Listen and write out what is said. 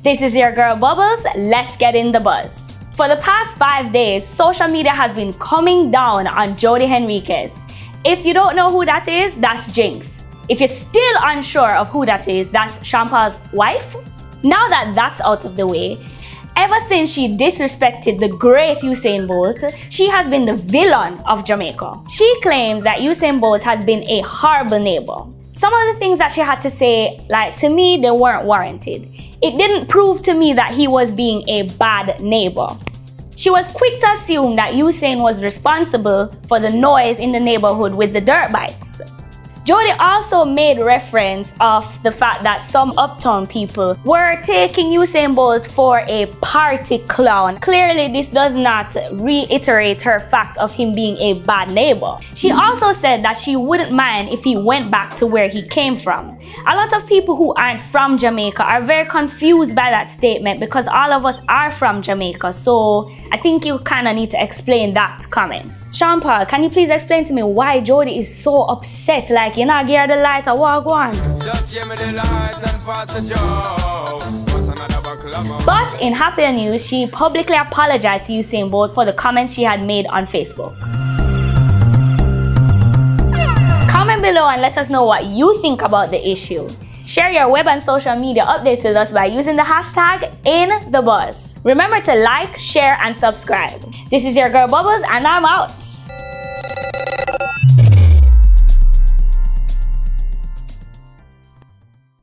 This is your girl Bubbles, let's get in the buzz. For the past 5 days, social media has been coming down on Jodi Henriques. If you don't know who that is, that's Jinx. If you're still unsure of who that is, that's Sean Paul's wife. Now that that's out of the way, ever since she disrespected the great Usain Bolt, she has been the villain of Jamaica. She claims that Usain Bolt has been a horrible neighbor. Some of the things that she had to say, like, to me, they weren't warranted. It didn't prove to me that he was being a bad neighbor. She was quick to assume that Usain was responsible for the noise in the neighborhood with the dirt bikes. Jodi also made reference of the fact that some uptown people were taking Usain Bolt for a party clown. Clearly, this does not reiterate her fact of him being a bad neighbor. She also said that she wouldn't mind if he went back to where he came from. A lot of people who aren't from Jamaica are very confused by that statement because all of us are from Jamaica. So I think you kind of need to explain that comment. Sean Paul, can you please explain to me why Jodi is so upset? Like, you know, give her the light or walk on. Just give me the light and pass the joke. But in happier news, she publicly apologized to Usain Bolt for the comments she had made on Facebook. Comment below and let us know what you think about the issue. Share your web and social media updates with us by using the hashtag #InTheBuzz. Remember to like, share, and subscribe. This is your girl Bubbles, and I'm out.